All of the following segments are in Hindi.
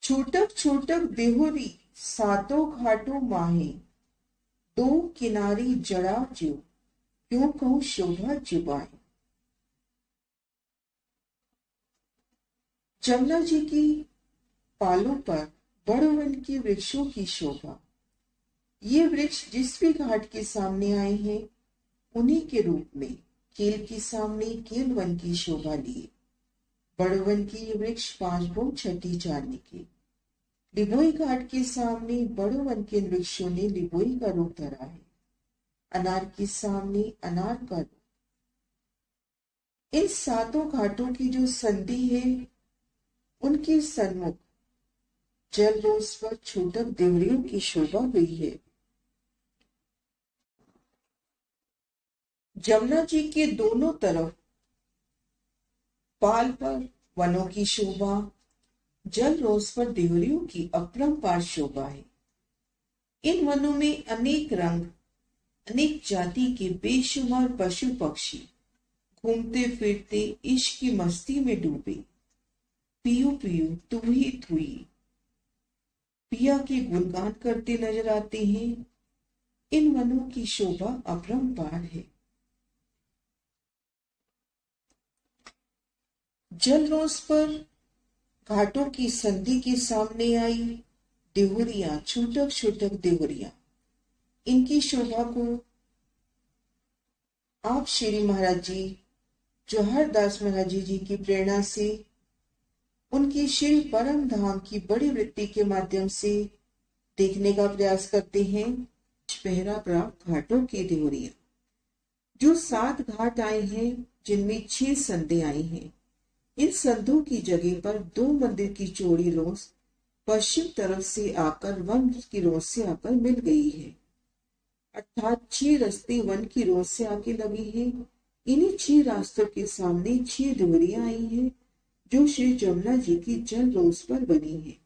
छूटक छूटक देहुरी सातों घाटों माहे, दो किनारी जड़ा ज्यो, क्यों कहूं शोभा जुबाए। जमुना जी की पालों पर बड़वन के वृक्षों की शोभा। ये वृक्ष जिस भी घाट के सामने आए हैं उन्हीं के रूप में केल के सामने केलवन की शोभा लिए। बड़वन के ये वृक्ष 5 भोग छठी चांदी के। लिबोई घाट के सामने बड़वन के वृक्षों ने लिबोई का रूप धरा है। अनार के सामने अनार का रूप। इन सातों घाटों की जो संधि है उनके सन्मुख जल रोज पर छूटक देवरियों की शोभा हुई है। जमुना जी के दोनों तरफ पाल पर वनों की शोभा, जल रोज पर देवरियों की अपरंपार शोभा है। इन वनों में अनेक रंग, अनेक जाति के बेशुमार पशु पक्षी घूमते फिरते इश्क की मस्ती में डूबे। पियो पियो तुम ही थुई पिया के गुणगान करते नजर आते हैं। इन वनों की शोभा अपरंपार है। जल रोज पर घाटों की संधि के सामने आई देहुरियां, छूटक छूटक देहुरियां। इनकी शोभा को आप श्री महाराज जी जौहरदास महाराज जी की प्रेरणा से उनकी श्री परम धाम की बड़ी वृत्ति के माध्यम से देखने का प्रयास करते हैं। पहरा प्राप्त घाटों की देहुरियां, जो 7 घाट आए हैं जिनमें 6 संधे आई हैं। इन संधों की जगह पर 2 मंदिर की चौड़ी रोस पश्चिम तरफ से आकर वन की रोस से आकर मिल गई है। अर्थात 6 रास्ते वन की रोस से आके लगे हैं। इन्हीं 6 रास्तों के सामने 6 देहुरियां आई हैं जो श्री जमुना जी की जल रोस पर बनी है।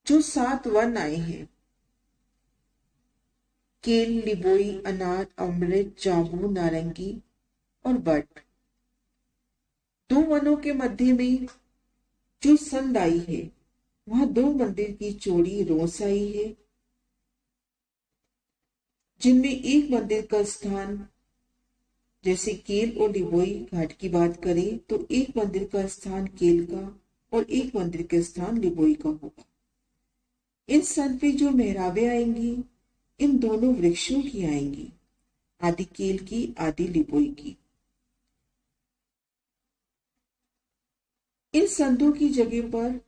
जो 7 वन आए हैं केल, लिबोई, अनार, अमृत, जामुन, नारंगी और बट। 2 वनों के मध्य में जो संध आई है वहां 2 मंदिर की चौड़ी रोस आई है, जिनमें एक मंदिर का स्थान, जैसे केल और लिबोई घाट की बात करें तो एक मंदिर का स्थान केल का और एक मंदिर का स्थान लिबोई का होगा। इन संध में जो मेहराबें आएंगी इन दोनों वृक्षों की आएंगी, आदि केल की आदि लिबोई की। इन संधों की जगह पर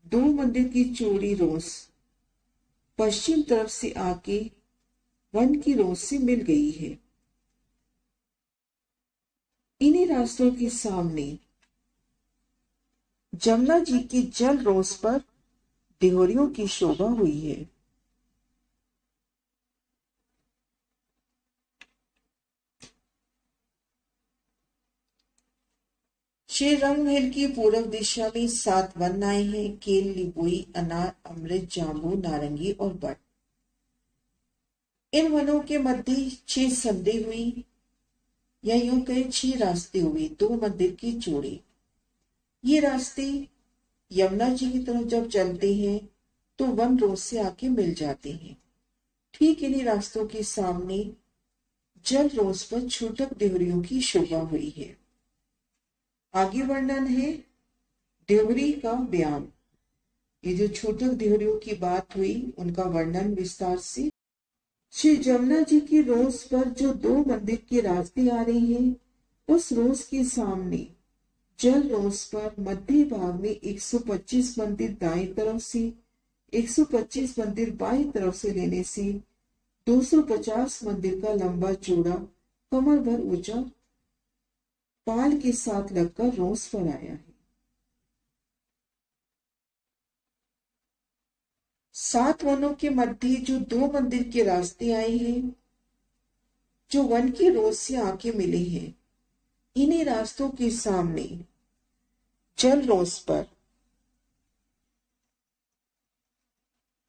2 मंदिर की चौड़ी रोस पश्चिम तरफ से आके वन की रोस से मिल गई है। इन्हीं रास्तों के सामने जमुना जी की जल रोस पर देहुरियों की शोभा हुई है। श्री रंगमहल की पूर्व दिशा में 7 वन आए हैं केल, लिबोई, अनार, अमृत, जामुन, नारंगी और बट। इन वनों के मध्य 6 संधे हुई या यूं कहे 6 रास्ते हुए, 2 मंदिर की चौड़ी। ये रास्ते यमुना जी की तरफ जब चलते हैं तो वन रोड से आके मिल जाते हैं। ठीक इन्हीं रास्तों के सामने जल रोज पर छूटक देहुरियों की शोभा हुई है। आगे वर्णन है देहुरी का बयान। ये जो छूटक देहुरियों की बात हुई उनका वर्णन विस्तार से। श्री जमुना जी की रोज पर जो 2 मंदिर के रास्ते आ रहे हैं उस रोज के सामने जल रोज पर मध्य भाग में 125 मंदिर दाएं तरफ से, 125 मंदिर बाएं तरफ से लेने से 250 मंदिर का लंबा चौड़ा कमर भर ऊंचा पाल के साथ लगकर रोस पर आया है। 7 वनों के मध्य जो 2 मंदिर के रास्ते आए हैं जो वन की रोज से आके मिले हैं, इन्हीं रास्तों के सामने जल रोस पर,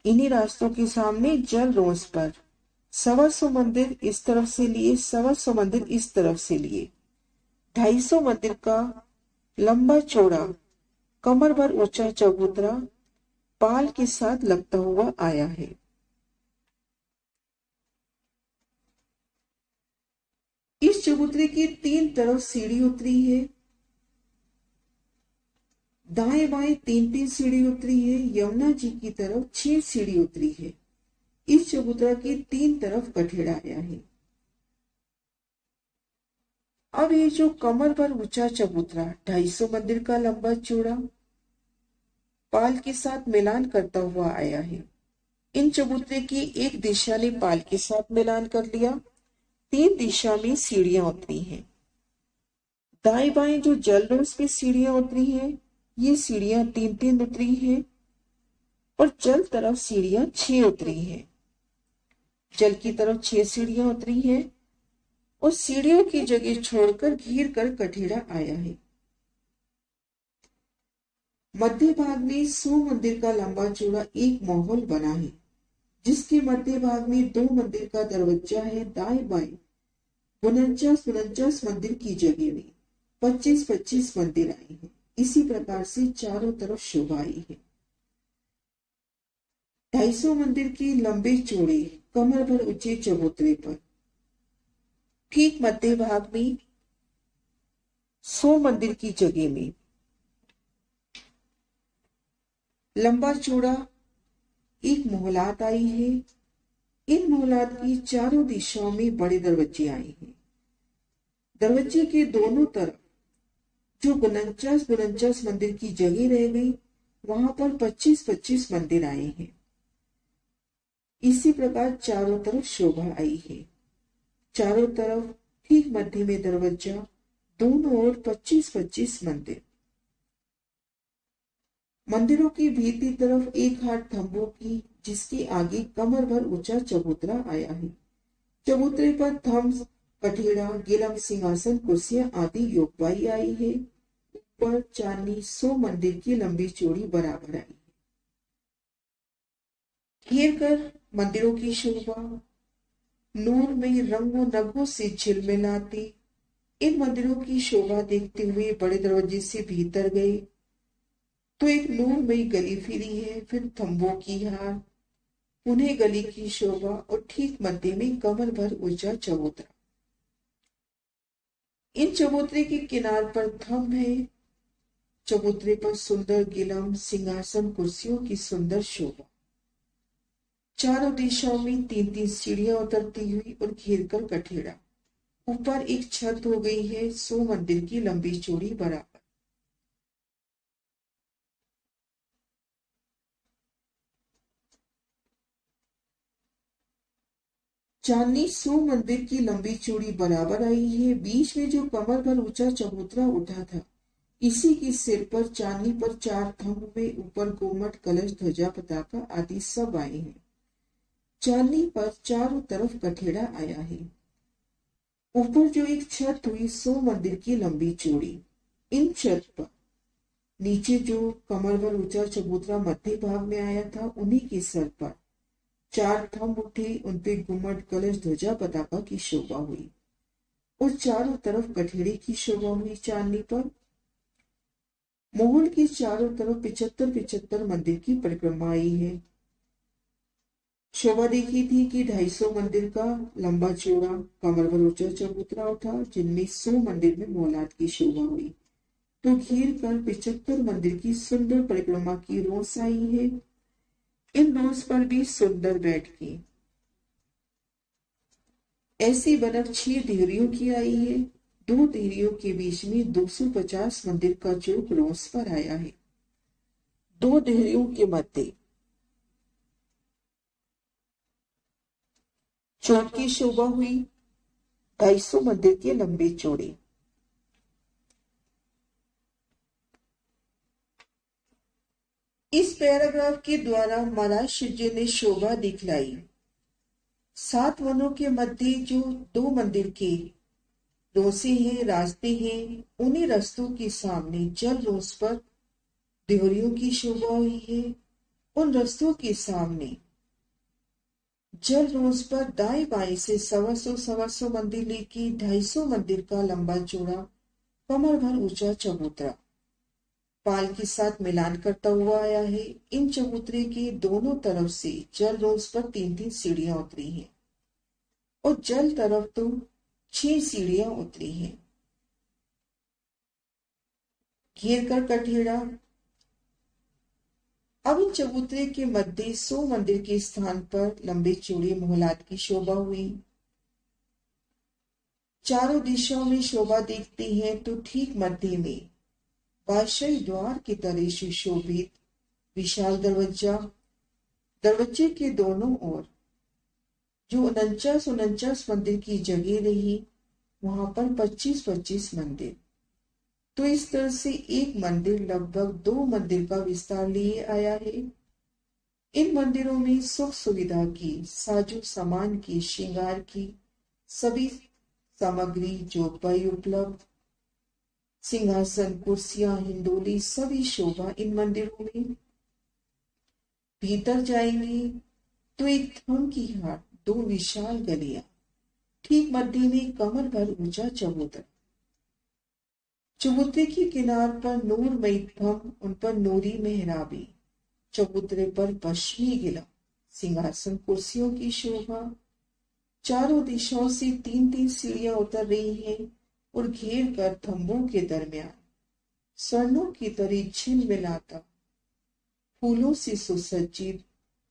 इन्हीं रास्तों के सामने जल रोस पर 125 मंदिर इस तरफ से लिए, 125 मंदिर इस तरफ से लिए, 250 मंदिर का लंबा चौड़ा कमर भर ऊंचा चबूतरा पाल के साथ लगता हुआ आया है। इस चबूतरे की 3 तरफ सीढ़ी उतरी है। दाएं बाएं 3-3 सीढ़ी उतरी है। यमुना जी की तरफ 6 सीढ़ी उतरी है। इस चबूतरा की 3 तरफ कठेड़ा आया है। अब ये जो कमर पर ऊंचा चबूतरा 250 मंदिर का लंबा चौड़ा पाल के साथ मिलान करता हुआ आया है। इन चबूतरे की एक दिशा ने पाल के साथ मिलान कर लिया। 3 दिशा में सीढ़ियां उतरी हैं। दाएं बाएं जो जलरोस पे सीढ़ियां उतरी हैं, ये सीढ़ियां 3-3 उतरी हैं और जल तरफ सीढ़ियां 6 उतरी हैं। जल की तरफ 6 सीढ़ियां उतरी हैं और सीढ़ियों की जगह छोड़कर घिर कर कठेड़ा आया है। मध्य भाग में 100 मंदिर का लंबा चौड़ा एक माहौल बना है, जिसके मध्य भाग में 2 मंदिर का दरवाजा है। दाएं बाएं 49 मंदिर की जगह में 25-25 मंदिर आए हैं। इसी प्रकार से चारों तरफ शोभा आई है। 250 मंदिर की लंबे चौड़े कमर भर ऊंचे चबूतरे पर ठीक मध्य भाग में 100 मंदिर की जगह में लंबा चौड़ा एक मोहलात आई है। इन मोहलात की चारों दिशाओं में बड़े दरवाजे आए हैं। दरवाजे के दोनों तरफ जो 49 मंदिर की जगह रह गई, वहां पर 25-25 मंदिर आए हैं। इसी प्रकार चारों तरफ शोभा आई है। चारों तरफ ठीक मध्य में दरवाजा, दोनों ओर 25-25 मंदिर। मंदिरों की भीतरी तरफ एक हाथ थंबों की, जिसके आगे कमर भर ऊंचा चबूतरा आया है। चबूतरे पर थम्स, कठेड़ा, गिलम, सिंहासन, कुर्सियां आदि योगबाई आई है। ऊपर चांदनी 100 मंदिर की लंबी चौड़ी बराबर आई है। घेर कर मंदिरों की शोभा नूर में रंगों नगों से झिलमिलाती। इन मंदिरों की शोभा देखते हुए बड़े दरवाजे से भीतर गए तो एक नूरमयी गली फिरी है, फिर थंबों की हार, उन्हें गली की शोभा और ठीक मध्य में कमर भर ऊंचा चबूतरा। इन चबूतरे के किनार पर थंब है। चबूतरे पर सुंदर गिलम, सिंहासन, कुर्सियों की सुंदर शोभा। चारों दिशाओं में 3-3 सीढ़ियां उतरती हुई और घेर कर कठेड़ा। ऊपर एक छत हो गई है 100 मंदिर की लंबी चौड़ी बराबर। चांदनी 100 मंदिर की लंबी चौड़ी बराबर आई है। बीच में जो कमर भर ऊंचा चबूतरा उठा था, इसी के सिर पर चांदनी पर 4 थंब में ऊपर गुम्मट, कलश, ध्वजा, पताका आदि सब आए हैं। चांदनी पर चारों तरफ कठेड़ा आया है। ऊपर जो एक छत हुई 100 मंदिर की लंबी चौड़ी, इन छत पर नीचे जो कमर भर ऊंचा चबूतरा मध्य भाग में आया था, उन्हीं के सर पर 4 थंब उठे, उनपे गुम्मट, कलश, ध्वजा, पताका की शोभा हुई और चारों तरफ कठेड़े की शोभा हुई। चांदनी पर मोहल की चारों तरफ 75-75 मंदिर की परिक्रमा आई है। शोभा देखी थी कि 250 मंदिर का लंबा चौड़ा कमर भर ऊंचा चबूतरा उठा, जिनमें 100 मंदिर में मोहलात की शोभा हुई। तो घेर कर 75 मंदिर की सुंदर परिक्रमा की रोस आई है। इन रोस पर भी सुंदर बैठकी ऐसी बनक 6 देहरियों की आई है। 2 देहरियों के बीच में 250 मंदिर का चौक रोस पर आया है। 2 देहरियों के मध्य चौक की शोभा हुई। 250 मंदिर के लंबे चौड़े। इस पैराग्राफ के द्वारा महाराज शिवजी ने शोभा दिखलाई। 7 वनों के मध्य जो 2 मंदिर के रोसे हैं, रास्ते हैं, उन्हीं रास्तों के सामने जल रोस पर देहरियों की शोभा हुई है। उन रास्तों के सामने जल रोस पर दाएं बाएं से 125 मंदिर लेके 250 मंदिर का लंबा चौड़ा कमर भर ऊंचा चबूतरा पाल के साथ मिलान करता हुआ आया है। इन चबूतरे के दोनों तरफ से जल रोज पर 3-3 सीढ़ियां उतरी हैं और जल तरफ तो 6 सीढ़ियां उतरी हैं। घेर कर कठेड़ा। अब इन चबूतरे के मध्य 100 मंदिर के स्थान पर लंबे चौड़े मोहलात की शोभा हुई। चारों दिशाओं में शोभा देखती है तो ठीक मध्य में बादशाही द्वार की तरह सुशोभित विशाल दरवाजे के दोनों ओर जो 49 मंदिर की जगह रही, वहां पर 25-25 मंदिर। तो इस तरह से एक मंदिर लगभग 2 मंदिर का विस्तार लिए आया है। इन मंदिरों में सुख सुविधा की, साजो सामान की, श्रृंगार की सभी सामग्री जो पाई उपलब्ध, सिंहासन, कुर्सियां, हिंडोली, सभी शोभा इन मंदिरों में। भीतर जाएंगे तो एक थम की हाट, 2 विशाल गलियां, ठीक मध्य में कमर भर ऊंचा चबूतरा। चबूतरे के किनार पर नूरमयी थम, उन पर नूरी मेहराबी, चबूतरे पर पश्चिमी गिला, सिंहासन, कुर्सियों की शोभा। चारों दिशाओं से 3-3 सीढ़ियां उतर रही हैं और घेर कर थंबों के दरमियान स्वर्णों की तरह झिलमिलाता फूलों से सुसज्जित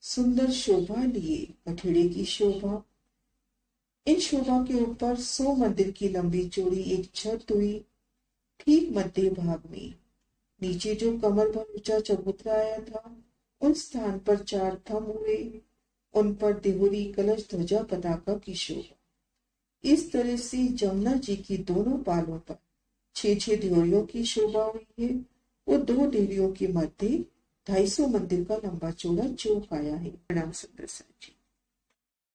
सुंदर शोभा लिए कठेड़े की शोभा। इन शोभा के ऊपर 100 मंदिर की लंबी चौड़ी एक छत हुई। ठीक मध्य भाग में नीचे जो कमर भर ऊंचा चबूतरा आया था, उन स्थान पर 4 थंब हुए, उन पर देहुरी, कलश, ध्वजा, पताका की शोभा। इस तरह से जमुना जी की दोनों पालों पर 6-6 देहरियों की शोभा हुई है और 2 देहरियों के मध्य 250 मंदिर का लंबा चौड़ा चौक आया है। प्रणाम सुंदर जी।